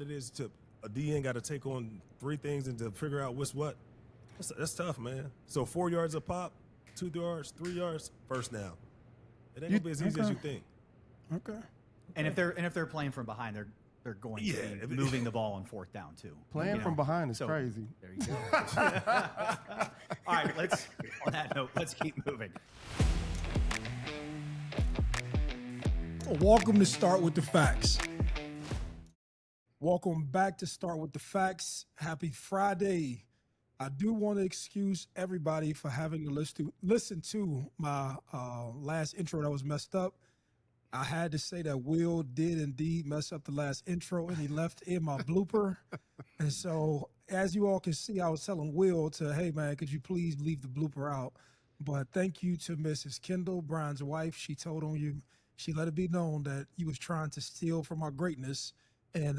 it is to a DN got to take on three things and to figure out what's what. That's tough, man. So 4 yards a pop, 2 yards, 3 yards, first down. It ain't gonna be as easy as you think. Okay. And if they're playing from behind, they're going to be moving the ball on fourth down too. Playing from behind is crazy. There you go. All right, on that note, let's keep moving. Welcome to Start With The Facts. Welcome back to Start With The Facts. Happy Friday. I do want to excuse everybody for having to listen to my last intro that was messed up. I had to say that Will did indeed mess up the last intro, and he left in my blooper. And so, as you all can see, I was telling Will hey, man, could you please leave the blooper out? But thank you to Mrs. Kendall, Brian's wife. She told on you. She let it be known that you was trying to steal from our greatness and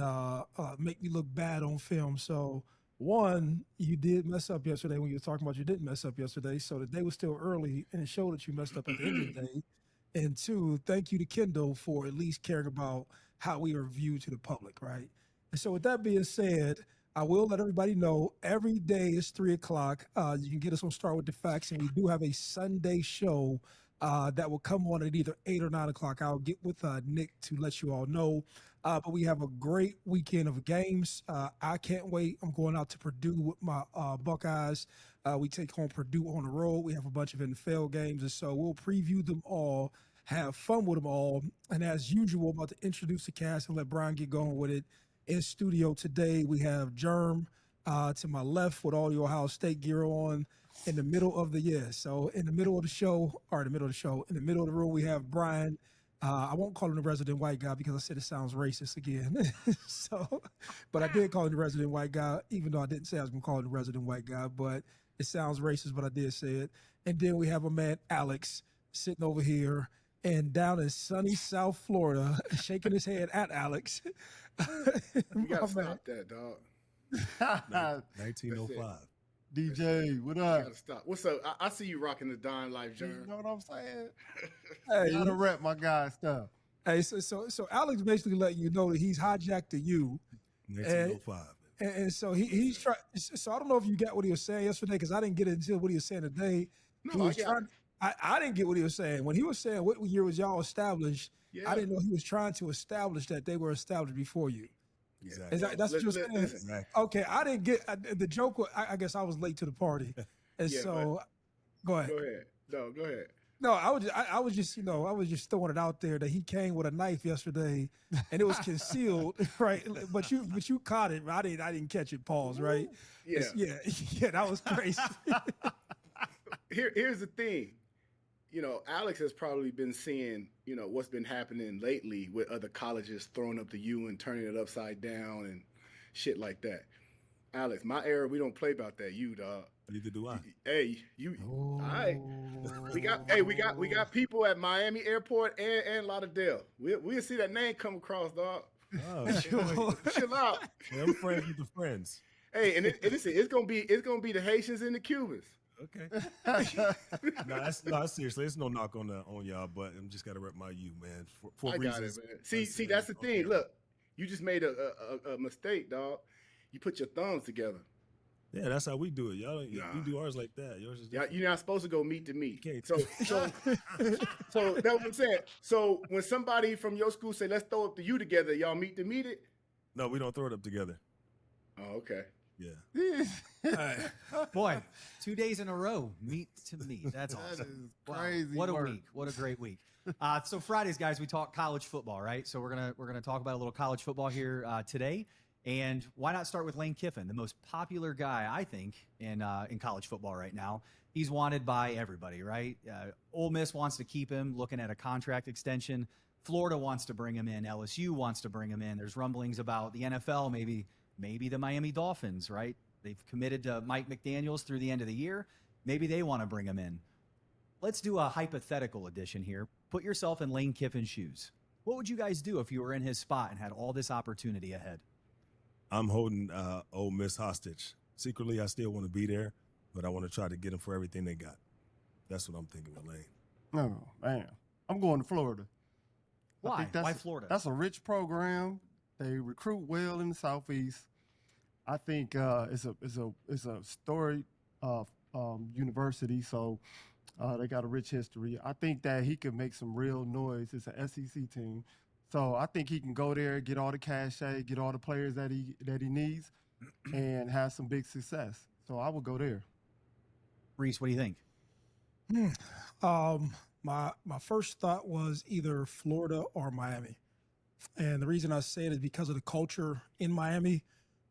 make me look bad on film. So, one, you did mess up yesterday when you were talking about you didn't mess up yesterday. So the day was still early, and it showed that you messed up at the end of the day. And two, thank you to Kendall for at least caring about how we are viewed to the public, right? And so with that being said, I will let everybody know every day is 3 o'clock. You can get us on Start With The Facts, and we do have a Sunday show that will come on at either 8 or 9 o'clock. I'll get with Nick to let you all know. But we have a great weekend of games. I can't wait. I'm going out to Purdue with my Buckeyes. We take home Purdue on the road. We have a bunch of NFL games, and so we'll preview them all, have fun with them all. And as usual, I'm about to introduce the cast and let Brian get going with it. In studio today, we have Germ to my left with all your Ohio State gear on. In the middle of the in the middle of the room, we have Brian. I won't call him the resident white guy because I said it sounds racist again. But I did call him the resident white guy, even though I didn't say I was going to call him the resident white guy, but it sounds racist, but I did say it. And then we have a man, Alex, sitting over here and down in sunny South Florida, shaking his head at Alex. You got to stop that, dog. 1905. DJ, what You up? gotta stop. What's up? I see you rocking the Dime Life, You Jerm. know what I'm saying? Hey, You gotta rep my guy stuff. Hey, so Alex basically letting you know that he's hijacked to you. 1905. And so he's trying. So I don't know if you got what he was saying yesterday, because I didn't get into what he was saying today. No, I didn't get what he was saying. When he was saying what year was y'all established, Yeah. I didn't know he was trying to establish that they were established before you. Exactly. That's what you're saying? Listen. Okay, I didn't get the joke. I guess I was late to the party. And Yeah, so go ahead. Go ahead. No, go ahead. No, I was just throwing it out there that he came with a knife yesterday, and it was concealed, right? But you caught it. I didn't catch it. Pause. Right? Yeah. Yeah. That was crazy. Here's the thing. Alex has probably been seeing, what's been happening lately with other colleges throwing up the U and turning it upside down and shit like that. Alex, my era, we don't play about that U, dog. Neither do I. Hey, all right. We got people at Miami Airport and Lauderdale. We'll see that name come across, dog. Oh, Chill out. yeah, I'm friends with the friends. Hey, and listen, it's gonna be the Haitians and the Cubans. Okay. No, seriously, it's no knock on y'all, but I'm just gotta rep my you, man. For I got reasons. it, man. See, that's the thing. Look, you just made a mistake, dog. You put your thumbs together. Yeah, that's how we do it. Y'all, we do ours like that. Yours is different. You're not supposed to go meet to meet. Okay. So that's what I'm saying. So when somebody from your school say, "Let's throw up the U together," y'all meet to meet it. No, we don't throw it up together. Oh, okay. Yeah. Boy, 2 days in a row, meet to meet. That's awesome. That is crazy. What a work. week. What a great week. So Fridays, guys, we talk college football, right? So we're gonna talk about a little college football here today. And why not start with Lane Kiffin, the most popular guy, I think, in college football right now. He's wanted by everybody, right? Ole Miss wants to keep him, looking at a contract extension. Florida wants to bring him in. LSU wants to bring him in. There's rumblings about the NFL, maybe the Miami Dolphins, right? They've committed to Mike McDaniels through the end of the year. Maybe they want to bring him in. Let's do a hypothetical edition here. Put yourself in Lane Kiffin's shoes. What would you guys do if you were in his spot and had all this opportunity ahead? I'm holding Ole Miss hostage. Secretly, I still want to be there, but I want to try to get them for everything they got. That's what I'm thinking with Lane. No, man. I'm going to Florida. Why? Why Florida? That's a rich program. They recruit well in the Southeast. I think it's a storied university, so they got a rich history. I think that he could make some real noise. It's an SEC team, so I think he can go there, get all the cachet, get all the players that he needs, and have some big success. So I would go there. Reese, what do you think? My first thought was either Florida or Miami. And the reason I say it is because of the culture in Miami.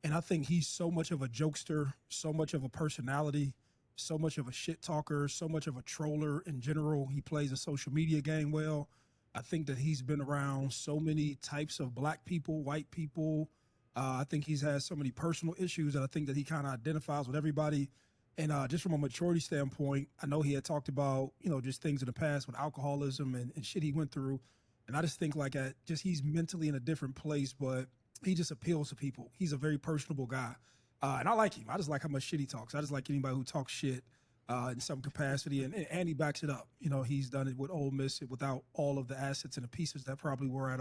And I think he's so much of a jokester, so much of a personality, so much of a shit talker, so much of a troller in general. He plays a social media game well. I think that he's been around so many types of black people, white people. I think he's had so many personal issues that I think that he kind of identifies with everybody. And just from a maturity standpoint, I know he had talked about, just things in the past with alcoholism and shit he went through. And I just think he's mentally in a different place, but he just appeals to people. He's a very personable guy. And I like him. I just like how much shit he talks. I just like anybody who talks shit in some capacity. And he backs it up. He's done it with Ole Miss without all of the assets and the pieces that probably were at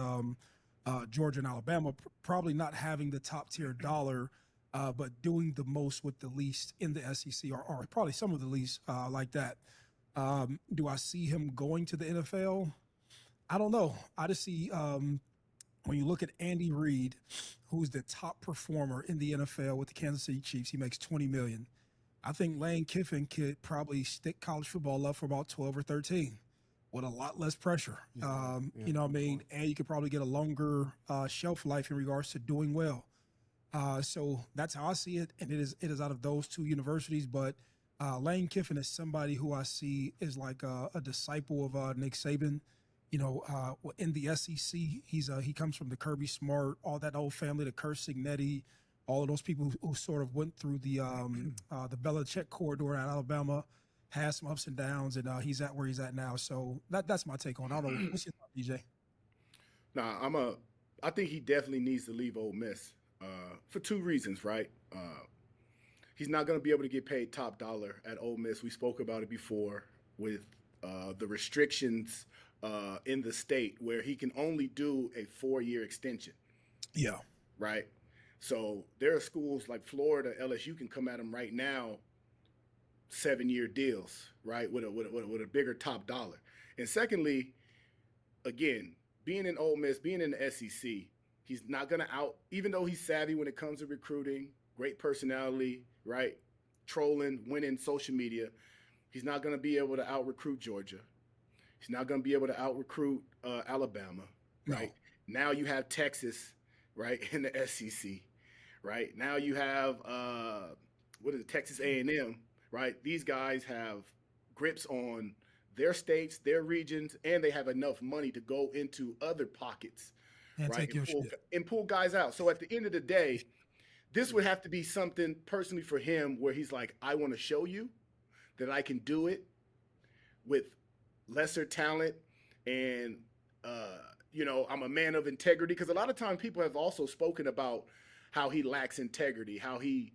Georgia and Alabama, probably not having the top tier dollar, but doing the most with the least in the SEC or probably some of the least like that. Do I see him going to the NFL? I don't know. I just see when you look at Andy Reid, who's the top performer in the NFL with the Kansas City Chiefs, he makes $20 million. I think Lane Kiffin could probably stick college football up for about 12 or 13 with a lot less pressure. You know what I mean? And you could probably get a longer shelf life in regards to doing well. So that's how I see it. And it is out of those two universities. But Lane Kiffin is somebody who I see is like a disciple of Nick Saban. In the SEC, he comes from the Kirby Smart, all that old family, the Kurt Signetti, all of those people who sort of went through the Belichick corridor at Alabama, has some ups and downs, and he's at where he's at now. So that's my take on it. I don't know. What's your thought, DJ? Nah, I think he definitely needs to leave Ole Miss for two reasons, right? He's not going to be able to get paid top dollar at Ole Miss. We spoke about it before with the restrictions in the state where he can only do a 4-year extension. Yeah. Right? So there are schools like Florida, LSU can come at him right now, 7-year deals, right, with a bigger top dollar. And secondly, again, being in Ole Miss, being in the SEC, he's not going to even though he's savvy when it comes to recruiting, great personality, right, trolling, winning social media, he's not going to be able to out-recruit Georgia. He's not going to be able to out-recruit Alabama, right? No. Now you have Texas, right, in the SEC, right? Now you have, Texas A&M, right? These guys have grips on their states, their regions, and they have enough money to go into other pockets, and right? And pull guys out. So at the end of the day, this would have to be something personally for him where he's like, I want to show you that I can do it with lesser talent and I'm a man of integrity, because a lot of times people have also spoken about how he lacks integrity, how he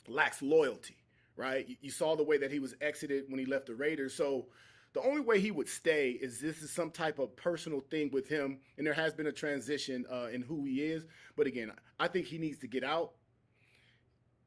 lacks loyalty, right? You saw the way that he was exited when he left the Raiders. So the only way he would stay is this is some type of personal thing with him, and there has been a transition in who he is. But again, I think he needs to get out,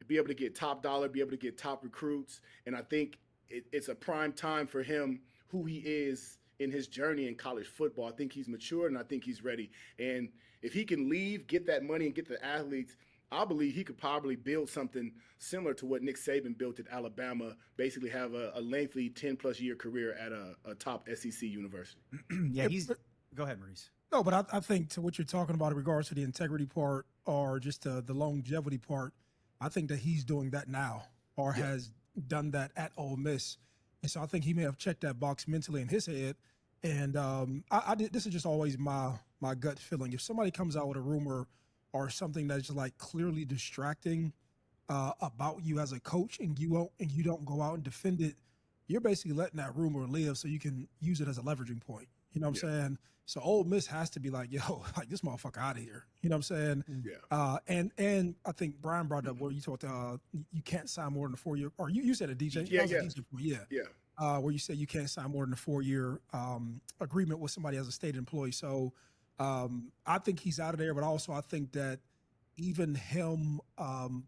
be able to get top dollar, be able to get top recruits, and I think it's a prime time for him, who he is in his journey in college football. I think he's matured, and I think he's ready. And if he can leave, get that money, and get the athletes, I believe he could probably build something similar to what Nick Saban built at Alabama, basically have a lengthy 10-plus year career at a top SEC university. Go ahead, Maurice. No, but I think to what you're talking about in regards to the integrity part or just the longevity part, I think that he's doing that now or has done that at Ole Miss. And so I think he may have checked that box mentally in his head. And this is just always my gut feeling. If somebody comes out with a rumor or something that's just like clearly distracting about you as a coach, and you don't go out and defend it, you're basically letting that rumor live so you can use it as a leveraging point. You know what I'm saying? So Ole Miss has to be like, yo, like this motherfucker out of here. You know what I'm saying? Yeah. And I think Brian brought up where you talked you can't sign more than a 4-year, or you said a DJ. Where you said you can't sign more than a 4-year agreement with somebody as a state employee. So I think he's out of there, but also I think that even him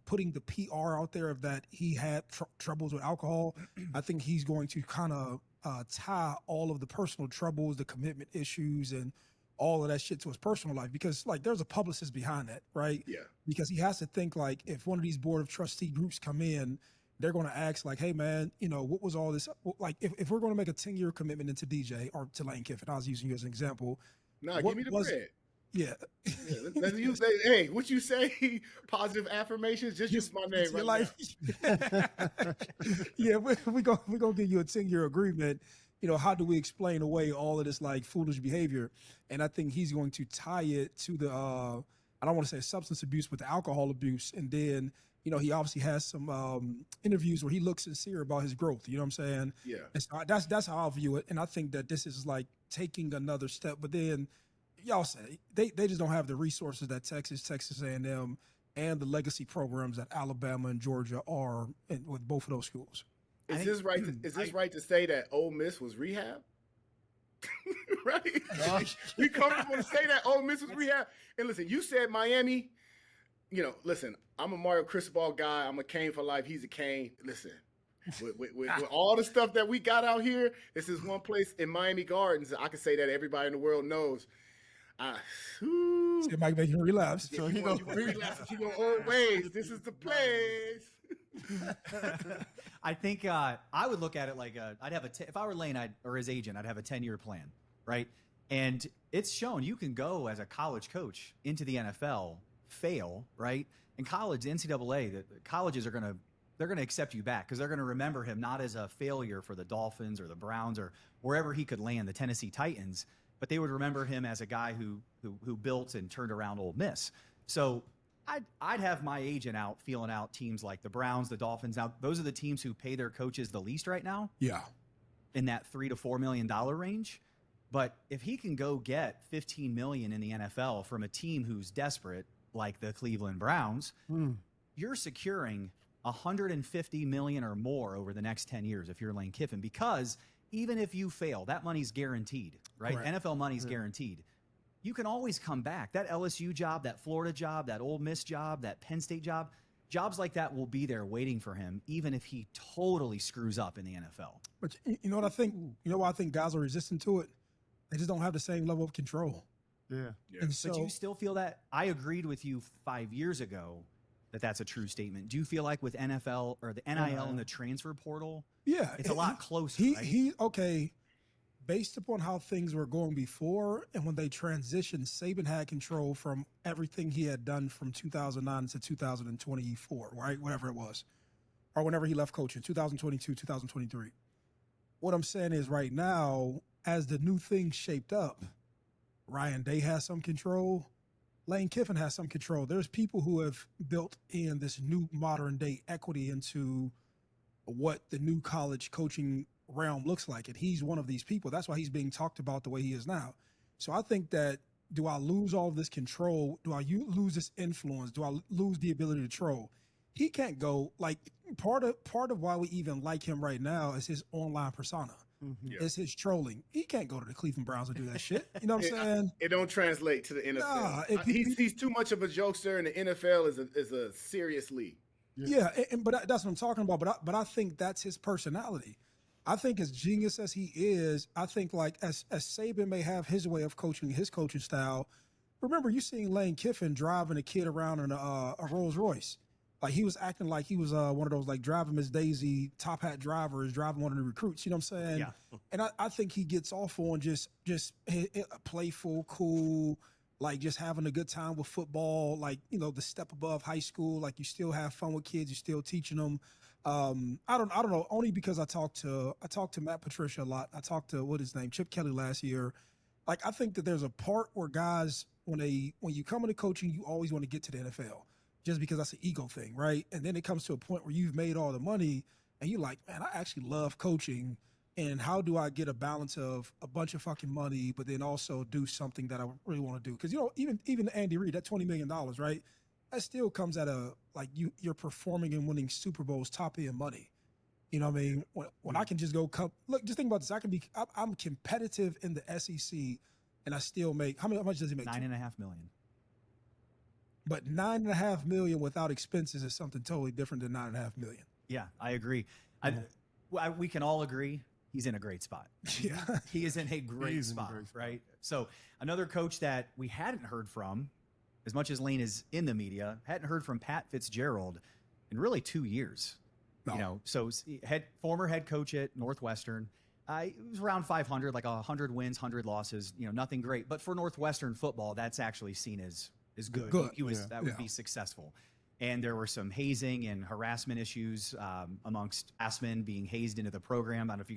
putting the PR out there of that he had troubles with alcohol, I think he's going to kind of tie all of the personal troubles, the commitment issues, and all of that shit to his personal life, because like there's a publicist behind that, right? Yeah. Because he has to think like if one of these board of trustee groups come in, they're going to ask like, hey man, you know, what was all this? Like if we're going to make a 10-year commitment into DJ or to Lane Kiffin, I was using you as an example. Nah, what give me the was- bread. Yeah. Yeah, let's use that. Hey, what you say? Positive affirmations. Just use my name It's your right life. Yeah, we're gonna give you a 10-year agreement. You know, how do we explain away all of this like foolish behavior? And I think he's going to tie it to the I don't want to say substance abuse, but the alcohol abuse. And then, you know, he obviously has some interviews where he looks sincere about his growth. You know what I'm saying? Yeah. And so that's how I view it. And I think that this is like taking another step. But then y'all say they just don't have the resources that Texas A&M, and the legacy programs that Alabama and Georgia are with both of those schools. Is this right? Is this right to say that Ole Miss was rehab? Right? We comfortable to say that Ole Miss was rehab? And listen, you said Miami. You know, listen, I'm a Mario Cristobal guy. I'm a Kane for life. He's a Kane. Listen, with all the stuff that we got out here, this is one place in Miami Gardens. I can say that everybody in the world knows. It might make him relapse. So he gonna relapse. He gonna old ways. This is the place. I think I would look at it like I'd have if I were Lane or his agent, I'd have a 10-year plan, right? And it's shown you can go as a college coach into the NFL, fail, right? In college, the NCAA, the colleges are they're gonna accept you back because they're gonna remember him not as a failure for the Dolphins or the Browns or wherever he could land, the Tennessee Titans, but they would remember him as a guy who built and turned around Ole Miss. So I'd have my agent out feeling out teams like the Browns, the Dolphins. Now, those are the teams who pay their coaches the least right now. Yeah. In that $3 to $4 million range. But if he can go get $15 million in the NFL from a team who's desperate, like the Cleveland Browns, you're securing $150 million or more over the next 10 years if you're Lane Kiffin, because even if you fail, that money's guaranteed, right? Correct. NFL money's guaranteed. You can always come back. That LSU job, that Florida job, that Ole Miss job, that Penn State job, jobs like that will be there waiting for him, even if he totally screws up in the NFL. But you know what I think? You know why I think guys are resistant to it? They just don't have the same level of control. Yeah. And so, But do you still feel that? I agreed with you 5 years ago that that's a true statement. Do you feel like with NFL or the NIL and the transfer portal, yeah, it's a lot closer, right? Okay. Based upon how things were going before, and when they transitioned, Saban had control from everything he had done from 2009 to 2024, right? Whatever it was, or whenever he left coaching, 2022, 2023. What I'm saying is right now, as the new thing shaped up, Ryan Day has some control. Lane Kiffin has some control. There's people who have built in this new modern day equity into what the new college coaching realm looks like. And he's one of these people. That's why he's being talked about the way he is now. So I think that, do I lose all of this control? Do I lose this influence? Do I lose the ability to troll? He can't go, like, part of why we even like him right now is his online persona. Yeah. It's his trolling. He can't go to the Cleveland Browns and do that shit. You know what I'm saying? It don't translate to the NFL. Nah, He's too much of a jokester, and the NFL is a serious league. Yeah, but that's what I'm talking about. But I think that's his personality. I think as genius as he is, I think like as Saban may have his way of coaching, his coaching style. Remember, you seeing Lane Kiffin driving a kid around in a Rolls Royce. Like he was acting like he was one of those like driving Miss Daisy top hat drivers, driving one of the recruits. You know what I'm saying? Yeah. And I think he gets off on just playful, cool, like just having a good time with football. Like, you know, the step above high school. Like you still have fun with kids. You're still teaching them. I don't know. Only because I talked to Matt Patricia a lot. I talked to Chip Kelly last year. Like I think that there's a part where guys when you come into coaching, you always want to get to the NFL. Just because that's an ego thing, right? And then it comes to a point where you've made all the money and you're like, man, I actually love coaching. And how do I get a balance of a bunch of fucking money, but then also do something that I really want to do? Because, you know, even Andy Reid, that $20 million, right? That still comes at you're performing and winning Super Bowls, top end money. You know what I mean? When I can just go, look, just think about this. I'm competitive in the SEC and I still make how much does he make? $9.5 million. But $9.5 million without expenses is something totally different than $9.5 million. Yeah, I agree. We can all agree he's in a great spot. Yeah. He is in a great spot, great spot. right? So another coach that we hadn't heard from, as much as Lane is in the media, hadn't heard from Pat Fitzgerald in really 2 years. No. You know, so former head coach at Northwestern. It was around 500, like 100 wins, 100 losses. You know, nothing great. But for Northwestern football, that's actually seen as good. He was that would be successful. And there were some hazing and harassment issues amongst Assman being hazed into the program. I don't know if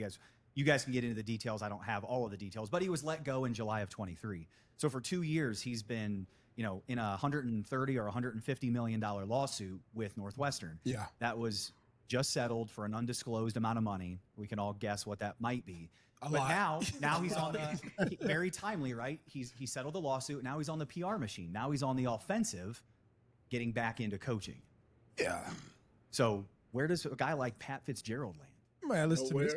you guys can get into the details. I don't have all of the details, but he was let go in July of 23. So for 2 years, he's been, you know, in a $130 or $150 million lawsuit with Northwestern. Yeah. That was just settled for an undisclosed amount of money. We can all guess what that might be. A But lot. now he's on the very timely, right? He settled the lawsuit. Now he's on the PR machine. Now he's on the offensive, getting back into coaching. Yeah. So where does a guy like Pat Fitzgerald land? Man, listen to me.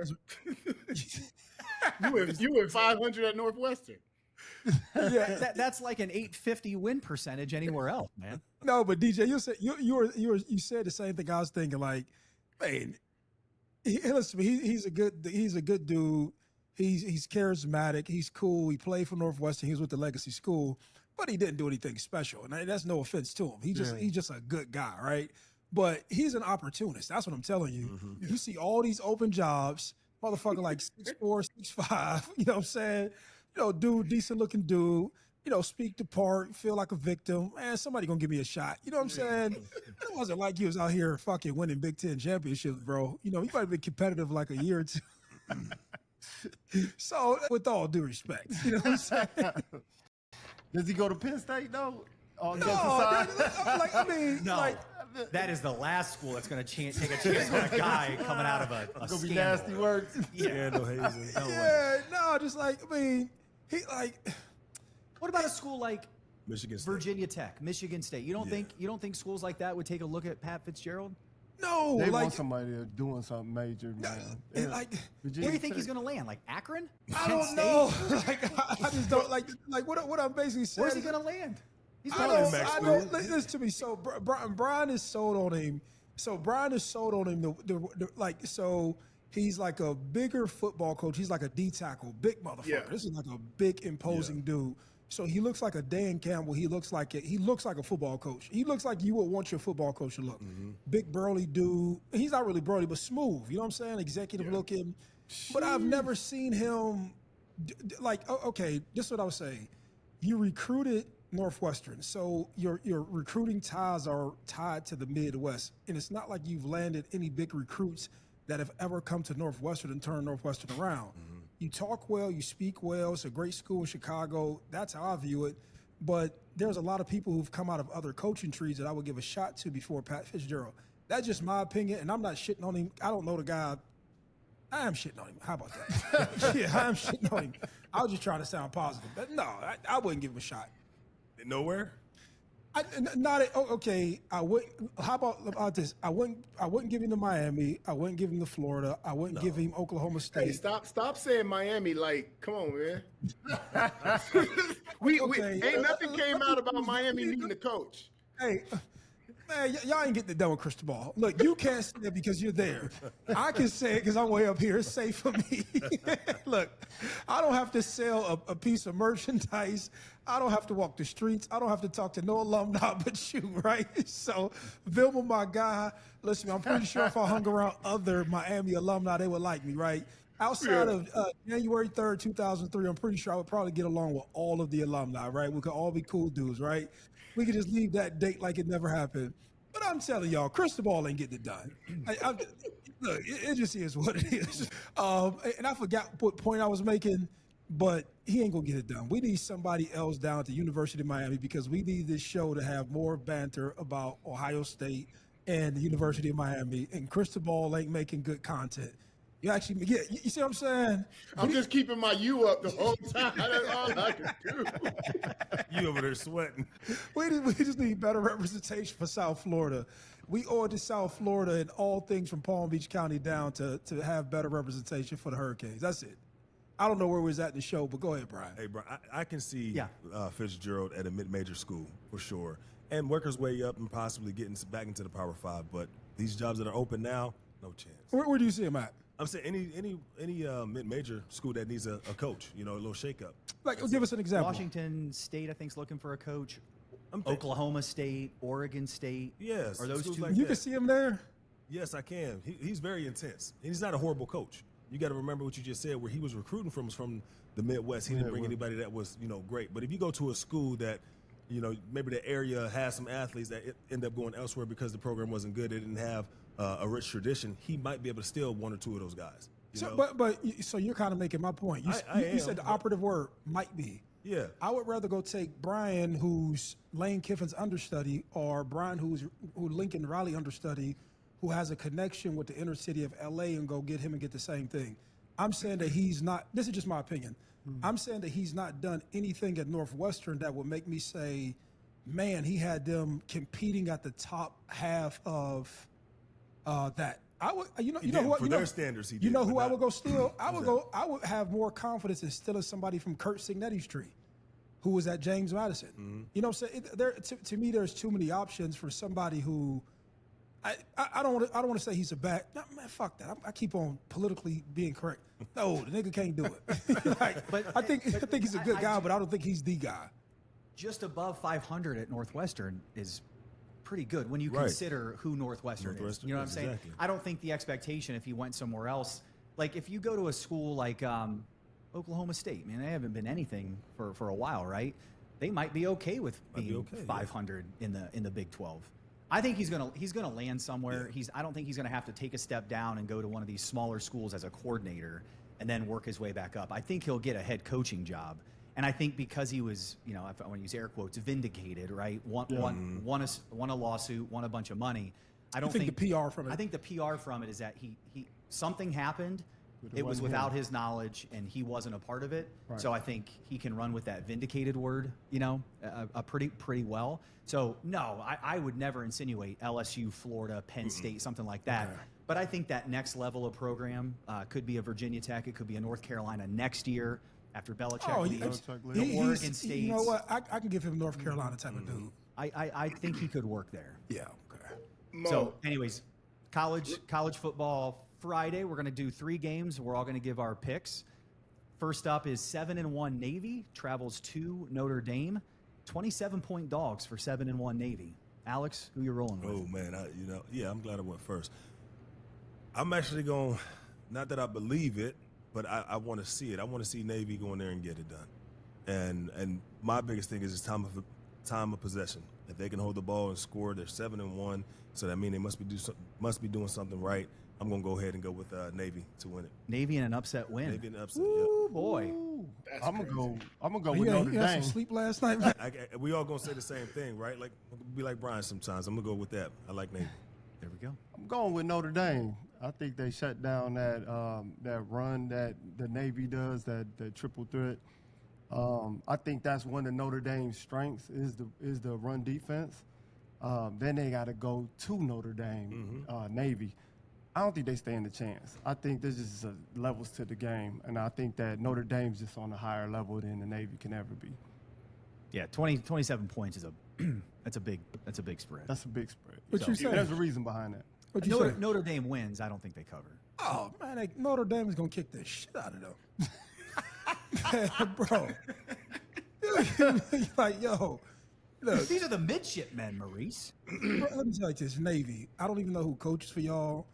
You went 500 at Northwestern. Yeah. That's like an 850 win percentage anywhere else, man. No, but DJ, you said the same thing I was thinking. Like, man, listen to me. He's a good dude. He's charismatic. He's cool. He played for Northwestern. He was with the Legacy School, but he didn't do anything special. And that's no offense to him. He's just a good guy, right? But he's an opportunist. That's what I'm telling you. Mm-hmm. You see all these open jobs, motherfucker like 6'4", 6'5", you know what I'm saying? You know, dude, decent looking dude, you know, speak the part, feel like a victim. Man, somebody gonna give me a shot. You know what I'm saying? It wasn't like he was out here fucking winning Big Ten championships, bro. You know, he might have been competitive like a year or two. So, with all due respect, you know what I'm saying? Does he go to Penn State though? On No, I mean, No, like, that is the last school that's going to take a chance on a guy coming out of a It's gonna be scandal. nasty words. Scandal hazing. No way. yeah, no, just like, I mean, he like, What about a school like Michigan State. Virginia Tech, Michigan State? You don't think schools like that would take a look at Pat Fitzgerald? no, They like, want somebody that's doing something major, man. and like, Where do you think he's going to land? Like Akron? I Penn don't State? know. Like, I just don't like what I'm basically saying. Where's he going to land? He's I probably don't. Max I School. don't. Listen to me. So Brian is sold on him. So Brian is sold on him. So he's like a bigger football coach. He's like a D tackle, big motherfucker. Yeah. This is like a big imposing dude. So he looks like a Dan Campbell. He looks like a football coach. He looks like you would want your football coach to look. Big burly dude. He's not really burly, but smooth. You know what I'm saying? Executive looking. But I've never seen him okay, this is what I was saying. You recruited Northwestern, so your recruiting ties are tied to the Midwest, and it's not like you've landed any big recruits that have ever come to Northwestern and turned Northwestern around. You talk well, you speak well. It's a great school in Chicago. That's how I view it. But there's a lot of people who've come out of other coaching trees that I would give a shot to before Pat Fitzgerald. That's just my opinion, and I'm not shitting on him. I don't know the guy. I am shitting on him. How about that? Yeah, I am shitting on him. I was just trying to sound positive. But no, I wouldn't give him a shot. Nowhere? Okay. I wouldn't. How about this? I wouldn't give him to Miami. I wouldn't give him to Florida. I wouldn't give him Oklahoma State. Hey, stop saying Miami. Like, come on, man. Okay. Ain't nothing came out about Miami needing a coach. Hey, man, y'all ain't getting it done with Cristobal. Look, you can't say it because you're there. I can say it because I'm way up here. It's safe for me. Look, I don't have to sell a piece of merchandise. I don't have to walk the streets. I don't have to talk to no alumni but you, right? So, Vilma, my guy, listen, I'm pretty sure if I hung around other Miami alumni, they would like me, right? Outside of January 3rd, 2003, I'm pretty sure I would probably get along with all of the alumni, right? We could all be cool dudes, right? We could just leave that date like it never happened. But I'm telling y'all, Cristobal ain't getting it done. Look, it just is what it is. And I forgot what point I was making, but he ain't gonna get it done. We need somebody else down at the University of Miami because we need this show to have more banter about Ohio State and the University of Miami. And Cristobal ain't making good content. You actually, yeah, you see what I'm saying? I'm just keeping my U up the whole time. That's all I can do. You over there sweating. We just need better representation for South Florida. We owe it to South Florida and all things from Palm Beach County down to have better representation for the Hurricanes. That's it. I don't know where we was at in the show, but go ahead, Brian. Hey, bro, I can see Yeah. Fitzgerald at a mid-major school for sure, and work his way up and possibly getting back into the Power 5. But these jobs that are open now, no chance. Where do you see him at? I'm saying any mid-major school that needs a coach, a little shakeup. Like, give us an example. Washington State, I think, is looking for a coach. I'm thinking- Oklahoma State, Oregon State. Yes, Are those schools two? like You that. can see him there. Yes, I can. He's very intense. And he's not a horrible coach. You got to remember what you just said. Where he was recruiting from was from the Midwest. He didn't bring anybody that was great. But if you go to a school that maybe the area has some athletes that end up going elsewhere because the program wasn't good, it didn't have a rich tradition, he might be able to steal one or two of those guys. So you're kind of making my point. You I said the am, operative word might be. Yeah. I would rather go take Brian, who's Lane Kiffin's understudy, or Brian, who Lincoln Riley understudy, who has a connection with the inner city of LA, and go get him and get the same thing. I'm saying that he's not. This is just my opinion. I'm saying that he's not done anything at Northwestern that would make me say, man, he had them competing at the top half of that. I would, For their standards, he did. You know who but I not- would go steal? I would have more confidence in stealing somebody from Kurt Signetti's tree, who was at James Madison. Mm-hmm. You know what I'm saying? To me, there's too many options for somebody who. I don't want to say he's a bad. No, man, fuck that. I keep on politically being correct. No, the nigga can't do it. But I think he's a good guy, but I don't think he's the guy. Just above 500 at Northwestern is pretty good when you Right. consider who Northwestern is. Northwestern, You know what I'm saying? exactly. I don't think the expectation if he went somewhere else, like if you go to a school like Oklahoma State, man, they haven't been anything for a while, right? They might be okay with being okay, yeah. 500 in the Big 12. I think he's gonna land somewhere. Yeah. I don't think he's gonna have to take a step down and go to one of these smaller schools as a coordinator and then work his way back up. I think he'll get a head coaching job. And I think because he was, if I want to use air quotes, vindicated, right? Won a lawsuit, won a bunch of money. I don't think the PR from it. I think the PR from it is that he something happened. But it It was wasn't without him. his knowledge, and he wasn't a part of it. Right. So I think he can run with that vindicated word, pretty well. So no, I would never insinuate LSU, Florida, Penn State, something like that. Okay. But I think that next level of program could be a Virginia Tech. It could be a North Carolina next year after Belichick leaves. he- Oregon State. You know what? I can give him North Carolina type of dude. I think he could work there. Yeah. Okay. Mo, So, anyways, college football Friday. We're going to do 3 games. We're all going to give our picks. First up is 7-1 Navy travels to Notre Dame. 27-point dogs for 7-1 Navy. Alex, who you rolling with? Oh man, I'm glad I went first. I'm actually going. Not that I believe it, but I want to see it. I want to see Navy go in there and get it done. And my biggest thing is time of possession. If they can hold the ball and score, they're 7-1. So that means they must be doing something right. I'm gonna go ahead and go with Navy to win it. Navy in an upset win. Navy in the upset. Ooh, boy. that's I'm crazy. gonna go You with Notre had some Dame. sleep last night. We all gonna say the same thing, right? Like be like Brian sometimes. I'm gonna go with that. I like Navy. There we go. I'm going with Notre Dame. I think they shut down that run that the Navy does, that triple threat. I think that's one of Notre Dame's strengths is the run defense. Then they got to go to Notre Dame, Navy. I don't think they stand a chance. I think there's just levels to the game, and I think that Notre Dame's just on a higher level than the Navy can ever be. Yeah, 27 points is that's a big spread. That's a big spread. What you say? There's a reason behind that. What you say? Notre Dame wins. I don't think they cover. Oh man, Notre Dame is gonna kick the shit out of them. Man, bro. Like, yo, look, These are the midshipmen, Maurice. bro, let me tell you this, Navy. I don't even know who coaches for y'all.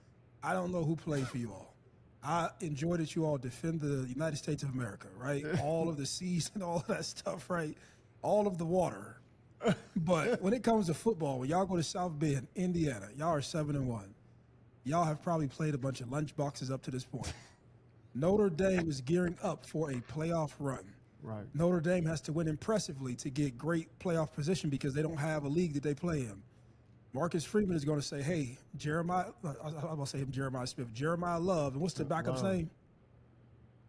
I don't know who plays for you all. I enjoy that you all defend the United States of America, right? All of the seas and all of that stuff, right? All of the water. But when it comes to football, when y'all go to South Bend, Indiana, y'all are 7-1. Y'all have probably played a bunch of lunch boxes up to this point. Notre Dame is gearing up for a playoff run. Right. Notre Dame has to win impressively to get great playoff position because they don't have a league that they play in. Marcus Freeman is going to say, hey, Jeremiah, I'm going to say him, Jeremiah Smith, Jeremiah Love, and what's the backup's Love. name?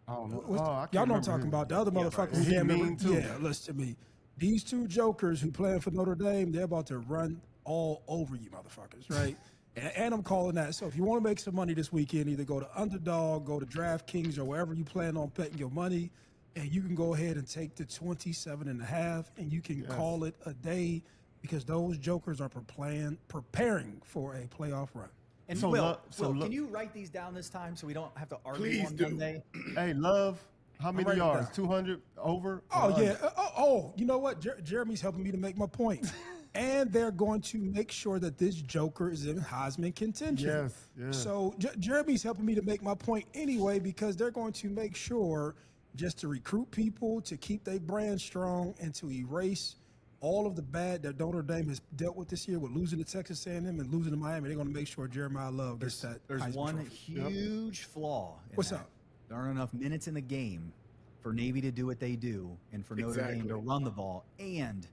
I don't know. What's- I can't y'all know what I'm remember talking his- about. The other motherfucker who He can't mean remember. too. Yeah, listen to me. These two jokers who playing for Notre Dame, they're about to run all over you motherfuckers, right? And I'm calling that. So if you want to make some money this weekend, either go to Underdog, go to DraftKings, or wherever you plan on betting your money, and you can go ahead and take the 27.5, and you can call it a day because those jokers are preparing for a playoff run. And So Will, look- can you write these down this time so we don't have to argue Please on do. Monday? Hey, Love, how many writing it yards? down. 200 over? Oh, or yeah. under? You know what? Jeremy's helping me to make my point. And they're going to make sure that this joker is in Heisman contention. Yes, yes. So Jeremy's helping me to make my point anyway because they're going to make sure just to recruit people, to keep their brand strong, and to erase all of the bad that Notre Dame has dealt with this year with losing to Texas A&M and losing to Miami. They're going to make sure Jeremiah Love gets that There's Heisman one trophy. huge flaw. In What's that. up? There aren't enough minutes in the game for Navy to do what they do and for Notre Dame Exactly. to run the ball and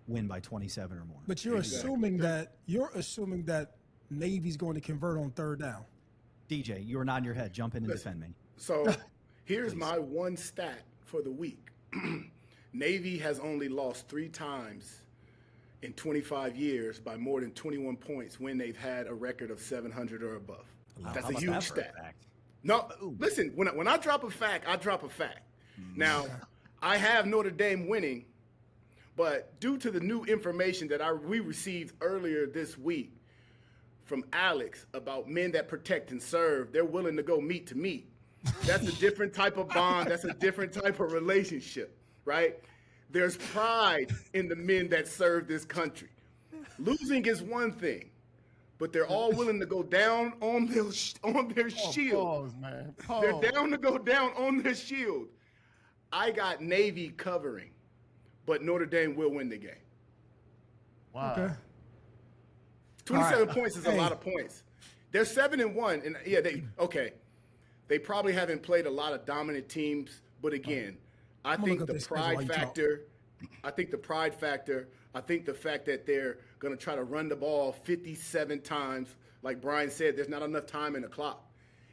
win by 27 or more. But you're assuming that Navy's going to convert on third down. DJ, you are nodding your head. Jump in and defend me. So here's my one stat for the week. Navy has only lost 3 times in 25 years by more than 21 points when they've had a record of 700 or above. That's How a about huge that for a stat. fact? No, listen, when I drop a fact, I drop a fact. Now, I have Notre Dame winning, but due to the new information that we received earlier this week from Alex about men that protect and serve, they're willing to go meet to meet. That's a different type of bond. That's a different type of relationship, right? There's pride in the men that serve this country. Losing is one thing, but they're all willing to go down on their shield. Pause, man. Pause. They're down to go down on their shield. I got Navy covering, but Notre Dame will win the game. Wow. Okay. 27 points is a Hey. lot of points. They're 7-1, and yeah, they probably haven't played a lot of dominant teams, but again, I gonna think look up the their schedule pride while you talk. factor. I think the pride factor. I think the fact that they're going to try to run the ball 57 times, like Brian said, there's not enough time in the clock.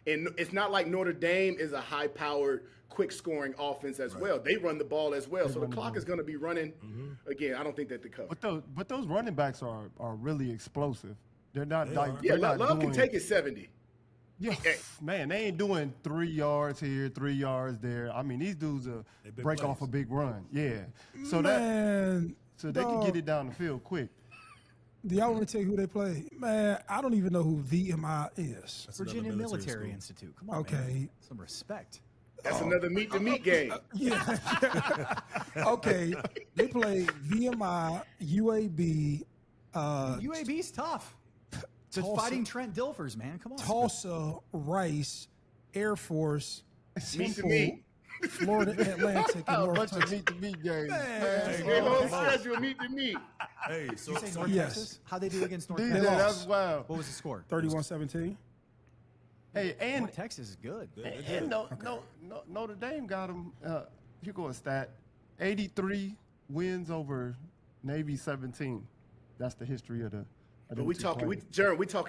And it's not like Notre Dame is a high-powered, quick-scoring offense as well. They run the ball as well, so the clock is going to be running. Again, I don't think that they cover. But those running backs are really explosive. They're not They like are. Yeah, they're not Love doing, can take it 70. Yeah, man, they ain't doing 3 yards here, 3 yards there. I mean, these dudes They big break plays. off a big run. Yeah, so Man, they can get it down the field quick. do y'all want to tell you who they play? Man, I don't even know who VMI is. That's another Virginia Military school. Institute. Come on, Okay. man. Some respect. That's another meet-to-meet game. Yeah. Okay. They play VMI, UAB, UAB's tough. Just Tulsa- fighting Trent Dilfers, man. Come on. Tulsa, Rice, Air Force, Meet to Temple, meet. Florida Atlantic, and A North bunch of Texas. meet-to-meet games. Their whole schedule meet-to-meet. Hey, so, You say so North Yes. Texas? How'd they do against North DJ, Texas? lost. that's wild. What was the score? 31-17. Hey, and North Texas is good. And Notre Dame got them. Here go a stat: 83 wins over Navy 17. That's the history of the. But we talking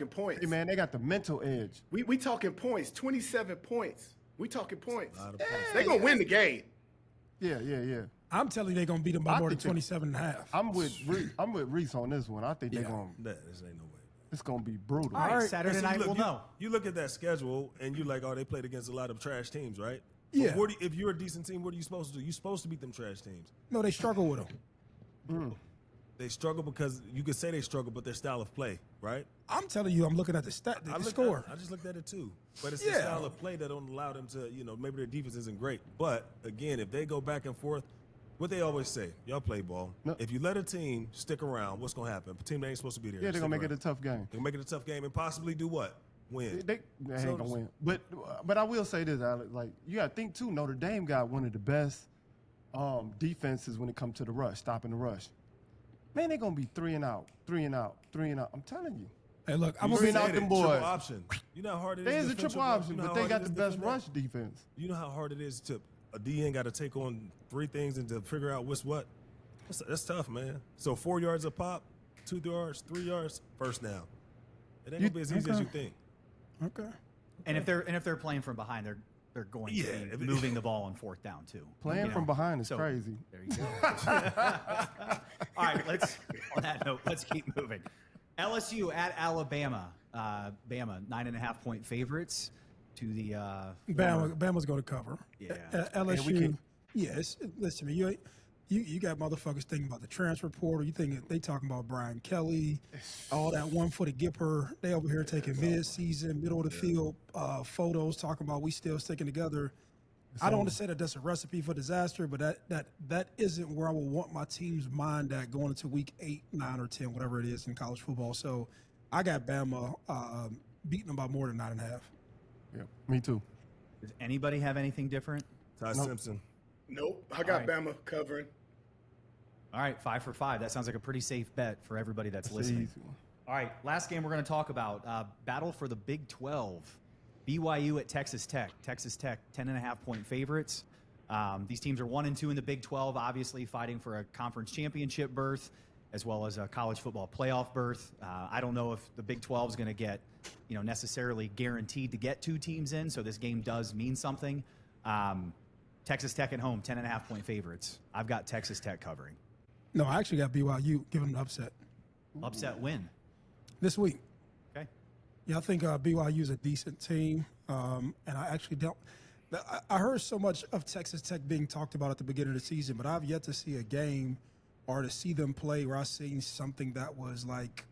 points. Hey man, they got the mental edge. We talking points. 27 points. We talking points. a lot of points. They're gonna win the game. Yeah. I'm telling you, they're going to beat them by I more than think they- 27.5. I'm with Reese on this one. I think Yeah. they're going. This ain't no way. It's going to be brutal. All right, right. Saturday So night you we'll know. You look at that schedule and you like, oh, they played against a lot of trash teams, right? Yeah. But if you're a decent team, what are you supposed to do? You're supposed to beat them trash teams. No, they struggle with them. They struggle because you could say they struggle, but their style of play, right? I'm telling you, I'm looking at the I score. I just looked at it too. But it's the Yeah. style of play that don't allow them to, maybe their defense isn't great. But again, if they go back and forth, what they always say, y'all play ball. No. If you let a team stick around, what's going to happen? A team that ain't supposed to be there. Yeah, they're stick going to make it a around. tough game. They're going to make it a tough game and possibly do what? Win. They ain't So- gonna win. But I will say this, Alex. Like you got to think too. Notre Dame got one of the best defenses when it comes to the rush, stopping the rush. Man, they're gonna be 3 and out. I'm telling you. Hey, look, I'm You going bring to out said them it, boys. triple option. You know how hard it is. There's to a defend triple triple option, you know but how they hard got it the is to best defend that? rush defense. You know how hard it is to a DN got to take on 3 things and to figure out what's what. That's tough, man. So 4 yards a pop, 2 yards, 3 yards, first down. It ain't gonna be as easy as you think. Okay. And if they're playing from behind, they're going Yeah, to if be it- moving the ball on 4th down too. Playing You from know? behind is So, crazy. There you go. All right, on that note, let's keep moving. LSU at Alabama. Bama 9.5-point favorites to the Bama's going to cover. Yeah. LSU. Yes. Listen, man, you got motherfuckers thinking about the transfer portal. You think they talking about Brian Kelly, all that one-footed Gipper. They over here taking mid-season, middle of the field photos, talking about we still sticking together. I don't want to say that that's a recipe for disaster, but that isn't where I would want my team's mind at going into week 8, 9, or 10, whatever it is in college football. So I got Bama beating them by more than 9.5. Yeah, me too. Does anybody have anything different? Ty Simpson. Nope. I got Bama covering. All right, 5 for 5. That sounds like a pretty safe bet for everybody that's It's listening. easy. All right, last game we're going to talk about, battle for the Big 12. BYU at Texas Tech. Texas Tech, 10.5-point favorites. These teams are 1 and 2 in the Big 12, obviously fighting for a conference championship berth as well as a college football playoff berth. I don't know if the Big 12 is going to get, necessarily guaranteed to get 2 teams in, so this game does mean something. Texas Tech at home, 10.5-point favorites. I've got Texas Tech covering. No, I actually got BYU giving them an upset Upset win. this week. Okay. Yeah, I think BYU is a decent team, and I actually don't. I heard so much of Texas Tech being talked about at the beginning of the season, but I've yet to see a game or to see them play where I've seen something that was like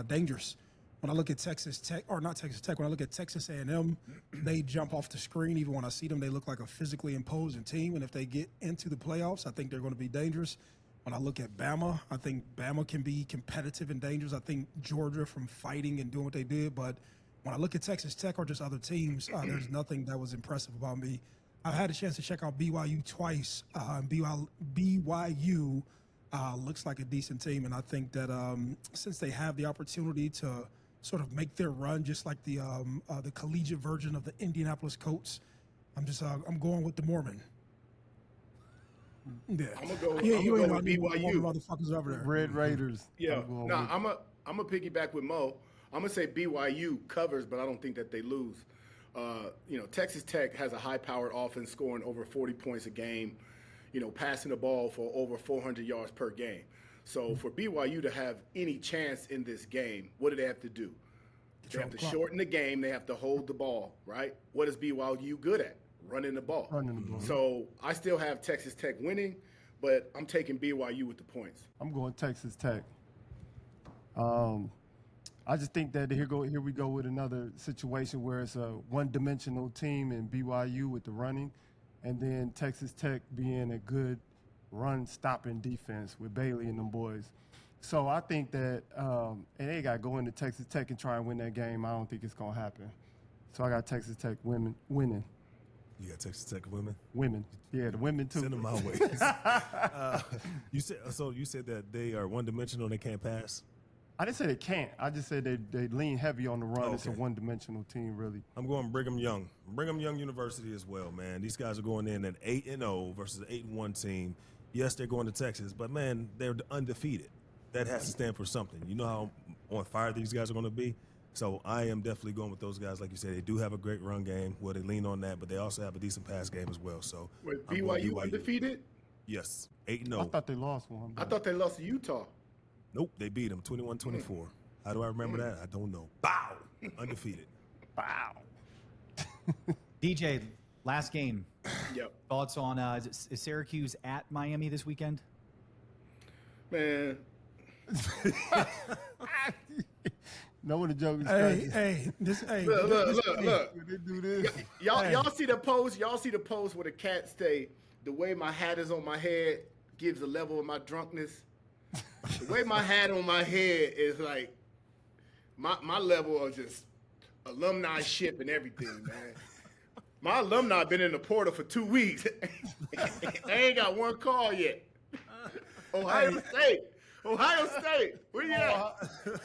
dangerous. When I look at Texas Tech, or not Texas Tech, when I look at Texas A&M, they jump off the screen. Even when I see them, they look like a physically imposing team, and if they get into the playoffs, I think they're going to be dangerous. When I look at Bama, I think Bama can be competitive and dangerous. I think Georgia from fighting and doing what they did. But when I look at Texas Tech or just other teams, there's nothing that was impressive about me. I've had a chance to check out BYU twice. BYU looks like a decent team. And I think that since they have the opportunity to sort of make their run just like the collegiate version of the Indianapolis Colts, I'm going with the Mormon. Yeah, I'm gonna go. You I'm ain't gonna go about with to BYU. motherfuckers over there. Red Raiders. Yeah. I'm going No, with- I'm gonna piggyback with Mo. I'm gonna say BYU covers, but I don't think that they lose. Texas Tech has a high-powered offense, scoring over 40 points a game. Passing the ball for over 400 yards per game. So for BYU to have any chance in this game, what do they have to do? They have to shorten the game. They have to hold the ball, right? What is BYU good at? Running the ball. So I still have Texas Tech winning, but I'm taking BYU with the points. I'm going Texas Tech. I just think that here we go with another situation where it's a one-dimensional team in BYU with the running, and then Texas Tech being a good run-stopping defense with Bailey and them boys. So I think that, and they got to go into Texas Tech and try and win that game. I don't think it's going to happen. So I got Texas Tech winning. You got Texas Tech women? Women. Yeah, the women too. Send them my way. You said that they are one-dimensional and they can't pass? I didn't say they can't. I just said they lean heavy on the run. It's a Okay. one-dimensional team, really. I'm going Brigham Young. Brigham Young University as well, man. These guys are going in at 8-0 versus an 8-1 team. Yes, they're going to Texas, but, man, they're undefeated. That has to stand for something. You know how on fire these guys are going to be? So I am definitely going with those guys. Like you said, they do have a great run game. Well, they lean on that, but they also have a decent pass game as well. So Wait, I'm going BYU undefeated? Yes, I 8-0. thought they lost one. I thought they lost to Utah. Nope, they beat them 21-24. How do I remember that? I don't know. Bow! Undefeated. Wow. DJ, last game. Yep. Thoughts on is Syracuse at Miami this weekend? Man, No one to joke. Hey, look. They do this. Y'all see the post? Y'all see the post where the cat say, the way my hat is on my head gives a level of my drunkenness? The way my hat on my head is like my level of just alumni ship and everything, man. My alumni been in the portal for 2 weeks. They ain't got one call yet. Ohio State. Where you at?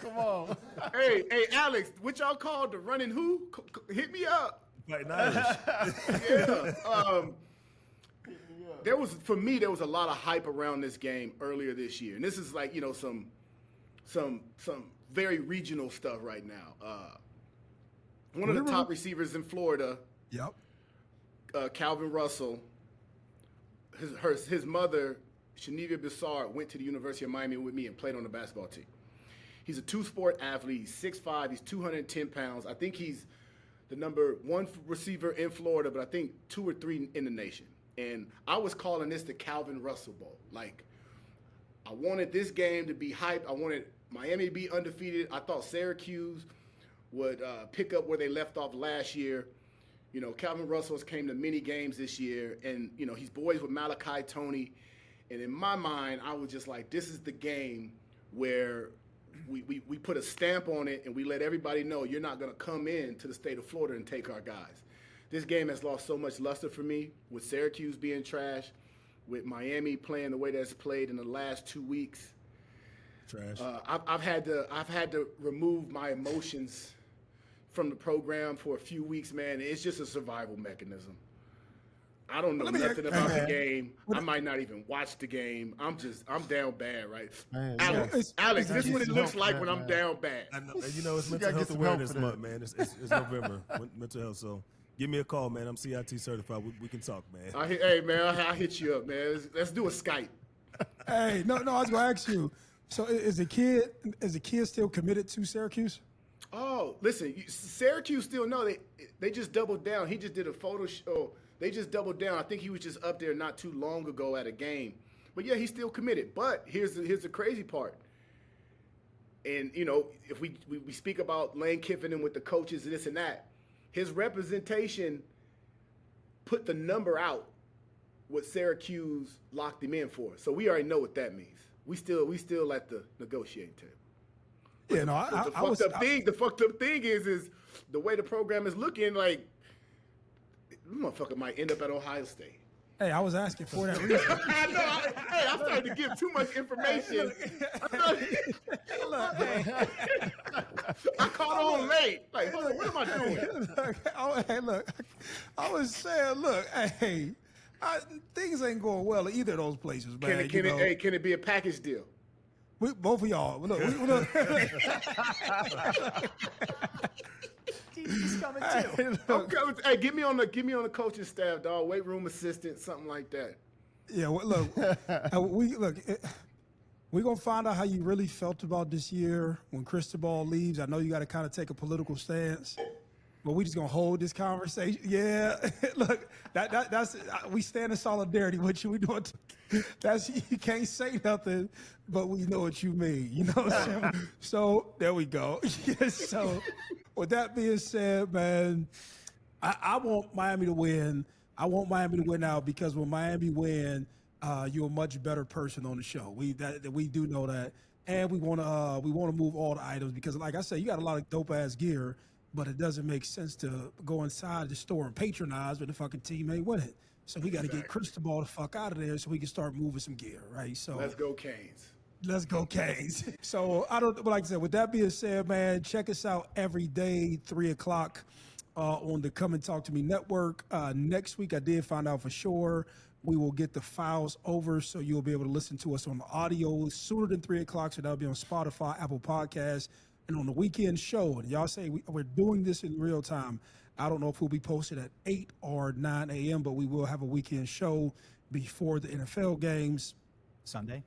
Come on. Hey, Alex, what y'all called the running who? Hit me up. Fighting Irish. Yeah. There was a lot of hype around this game earlier this year, and this is like some very regional stuff right now. One of the top receivers in Florida, Yep. Calvin Russell, his mother, Shanivia Bissard, went to the University of Miami with me and played on the basketball team. He's a two-sport athlete. He's 6'5". He's 210 pounds. I think he's the number 1 receiver in Florida, but I think 2 or 3 in the nation. And I was calling this the Calvin Russell Bowl. Like, I wanted this game to be hyped. I wanted Miami to be undefeated. I thought Syracuse would pick up where they left off last year. You know, Calvin Russell's came to many games this year, and, you know, he's boys with Malachi Tony. And in my mind, I was just like, this is the game where we put a stamp on it and we let everybody know you're not going to come in to the state of Florida and take our guys. This game has lost so much luster for me, with Syracuse being trash, with Miami playing the way that's played in the last 2 weeks. Trash. I've had to remove my emotions from the program for a few weeks, man. It's just a survival mechanism. I don't know nothing about the game. I might not even watch the game. I'm down bad, right? Man, Alex, this is what it looks like when I'm down bad. I know, you know, it's You mental gotta get health some help awareness for that. month, man. It's November, mental health. So give me a call, man. I'm CIT certified. We can talk, man. Hey, man, I'll hit you up, man. Let's do a Skype. Hey, no, I was gonna ask you. So is the kid still committed to Syracuse? Oh, listen, Syracuse still know they just doubled down. He just did a photo show. They just doubled down. I think he was just up there not too long ago at a game. But yeah, he's still committed. But here's the crazy part. And you know, if we speak about Lane Kiffin and with the coaches and this and that, his representation put the number out what Syracuse locked him in for. So we already know what that means. We still at the negotiating table. Yeah, no, The fucked up thing is the way the program is looking. Like, this motherfucker might end up at Ohio State. Hey, I was asking for that reason. I know. I started to give too much information. I caught on late. Like, hold on, what am I doing? Look, I was saying, look, hey, things ain't going well at either of those places, man. Can it be a package deal? Both of y'all. Look, He's coming hey, too. look, Hey, get me on the coaching staff, dog. Weight room assistant, something like that. yeah, look, we're gonna find out how you really felt about this year when Cristobal leaves. I know you got to kind of take a political stance, but we just gonna hold this conversation. Yeah, look, that's we stand in solidarity with you. We doing that's you can't say nothing, but we know what you mean. You know what I'm saying? So there we go. Yes. So with that being said, man, I want Miami to win. I want Miami to win now because when Miami win, you're a much better person on the show. We do know that, and we want to move all the items because, like I said, you got a lot of dope ass gear. But it doesn't make sense to go inside the store and patronize when the fucking team ain't winning. So we got to get Cristobal the fuck out of there so we can start moving some gear, right? So Let's go Canes. Let's go Canes. So but like I said, with that being said, man, check us out every day, 3:00 on the Come and Talk to Me network. Next week, I did find out for sure we will get the files over, so you'll be able to listen to us on the audio sooner than 3:00. So that'll be on Spotify, Apple Podcasts. And on the weekend show, and y'all say we're doing this in real time. I don't know if we'll be posted at 8 or 9 a.m., but we will have a weekend show before the NFL games. Sunday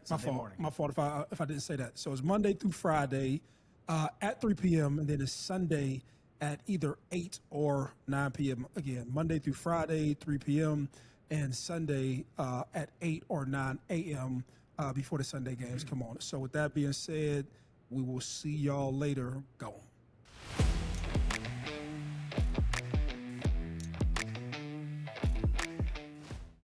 My fault if I didn't say that. So it's Monday through Friday at 3 p.m. and then it's Sunday at either 8 or 9 p.m. Again, Monday through Friday, 3 p.m. and Sunday at 8 or 9 a.m. Before the Sunday games come on. So with that being said, we will see y'all later. Go.